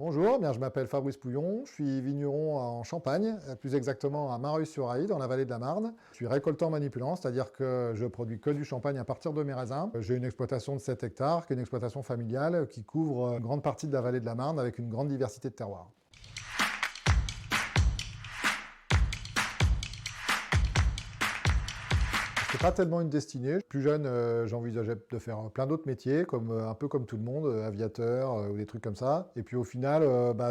Bonjour, bien, je m'appelle Fabrice Pouillon, je suis vigneron en Champagne, plus exactement à Mareuil-sur-Aille, dans la vallée de la Marne. Je suis récoltant manipulant, c'est-à-dire que je produis que du champagne à partir de mes raisins. J'ai une exploitation de 7 hectares, qui est une exploitation familiale qui couvre une grande partie de la vallée de la Marne avec une grande diversité de terroirs. C'est pas tellement une destinée. Plus jeune, j'envisageais de faire plein d'autres métiers, comme, un peu comme tout le monde, aviateur ou des trucs comme ça. Et puis au final,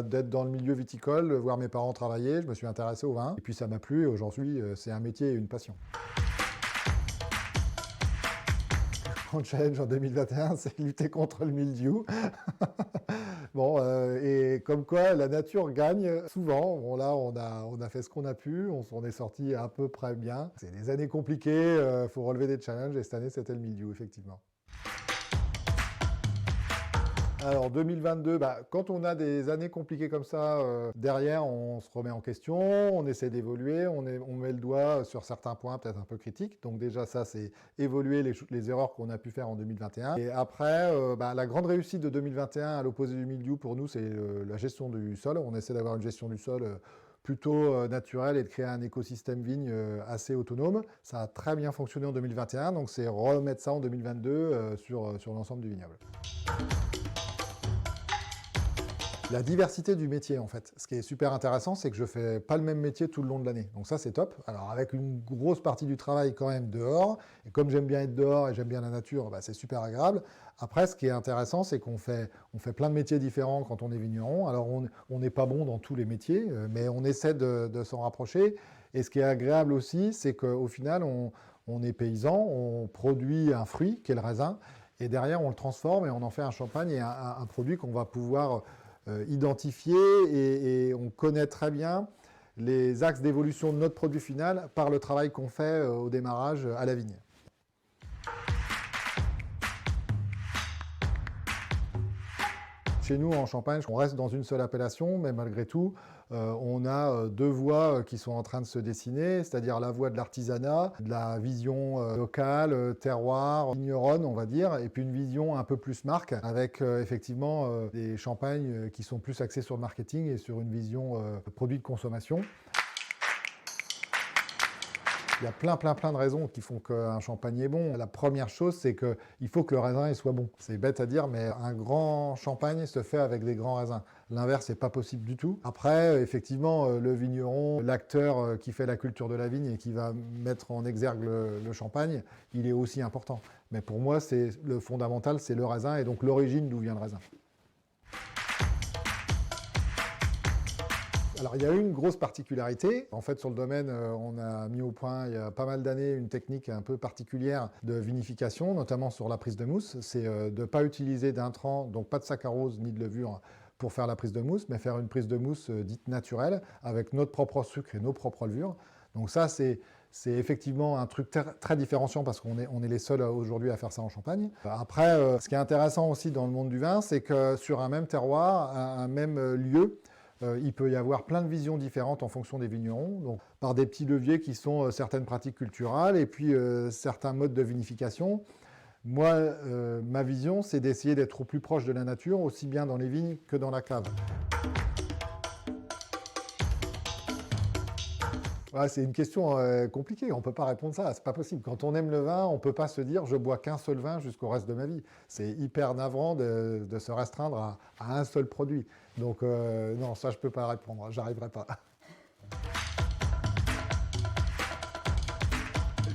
d'être dans le milieu viticole, voir mes parents travailler, je me suis intéressé au vin. Et puis ça m'a plu et aujourd'hui, c'est un métier et une passion. Mon challenge en 2021, c'est lutter contre le mildiou. Bon, et comme quoi la nature gagne souvent. Bon, là, on a fait ce qu'on a pu, on s'en est sorti à peu près bien. C'est des années compliquées, faut relever des challenges, et cette année, c'était le mildiou, effectivement. Alors 2022, quand on a des années compliquées comme ça, derrière on se remet en question, on essaie d'évoluer, on met le doigt sur certains points peut-être un peu critiques. Donc déjà ça c'est évoluer les erreurs qu'on a pu faire en 2021. Et après, la grande réussite de 2021 à l'opposé du mildiou pour nous c'est la gestion du sol. On essaie d'avoir une gestion du sol plutôt naturelle et de créer un écosystème vigne assez autonome. Ça a très bien fonctionné en 2021, donc c'est remettre ça en 2022 sur l'ensemble du vignoble. La diversité du métier, en fait. Ce qui est super intéressant, c'est que je fais pas le même métier tout le long de l'année. Donc ça, c'est top. Alors, avec une grosse partie du travail quand même dehors, et comme j'aime bien être dehors et j'aime bien la nature, c'est super agréable. Après, ce qui est intéressant, c'est qu'on fait plein de métiers différents quand on est vigneron. Alors, on n'est pas bon dans tous les métiers, mais on essaie de s'en rapprocher. Et ce qui est agréable aussi, c'est qu'au final, on est paysan, on produit un fruit, qui est le raisin, et derrière, on le transforme et on en fait un champagne et un produit qu'on va pouvoir identifié et on connaît très bien les axes d'évolution de notre produit final par le travail qu'on fait au démarrage à la vigne. Chez nous, en Champagne, on reste dans une seule appellation, mais malgré tout, on a deux voies qui sont en train de se dessiner, c'est-à-dire la voie de l'artisanat, de la vision locale, terroir, vigneronne, on va dire, et puis une vision un peu plus marque, avec effectivement des champagnes qui sont plus axés sur le marketing et sur une vision produit de consommation. Il y a plein de raisons qui font qu'un champagne est bon. La première chose, c'est qu'il faut que le raisin soit bon. C'est bête à dire, mais un grand champagne se fait avec des grands raisins. L'inverse n'est pas possible du tout. Après, effectivement, le vigneron, l'acteur qui fait la culture de la vigne et qui va mettre en exergue le champagne, il est aussi important. Mais pour moi, le fondamental, c'est le raisin et donc l'origine d'où vient le raisin. Alors, il y a eu une grosse particularité. En fait, sur le domaine, on a mis au point, il y a pas mal d'années, une technique un peu particulière de vinification, notamment sur la prise de mousse. C'est de ne pas utiliser d'intrants, donc pas de saccharose ni de levure, pour faire la prise de mousse, mais faire une prise de mousse dite naturelle, avec notre propre sucre et nos propres levures. Donc ça, c'est effectivement un truc très différenciant parce qu'on est les seuls aujourd'hui à faire ça en Champagne. Après, ce qui est intéressant aussi dans le monde du vin, c'est que sur un même terroir, un même lieu, il peut y avoir plein de visions différentes en fonction des vignerons, donc par des petits leviers qui sont certaines pratiques culturelles et puis certains modes de vinification. Moi, ma vision, c'est d'essayer d'être au plus proche de la nature, aussi bien dans les vignes que dans la cave. Ouais, c'est une question compliquée, on ne peut pas répondre ça, c'est pas possible. Quand on aime le vin, on ne peut pas se dire je bois qu'un seul vin jusqu'au reste de ma vie. C'est hyper navrant de se restreindre à un seul produit. Donc non, ça je ne peux pas répondre, j'arriverai pas.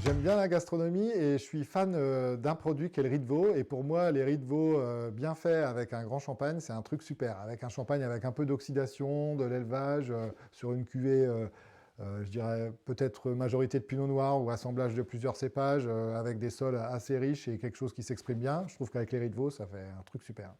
J'aime bien la gastronomie et je suis fan d'un produit qui est le riz de veau. Et pour moi, les riz de veau bien faits avec un grand champagne, c'est un truc super. Avec un champagne avec un peu d'oxydation, de l'élevage, sur une cuvée, je dirais peut-être majorité de pinot noir ou assemblage de plusieurs cépages, avec des sols assez riches et quelque chose qui s'exprime bien. Je trouve qu'avec les riz de veau, ça fait un truc super.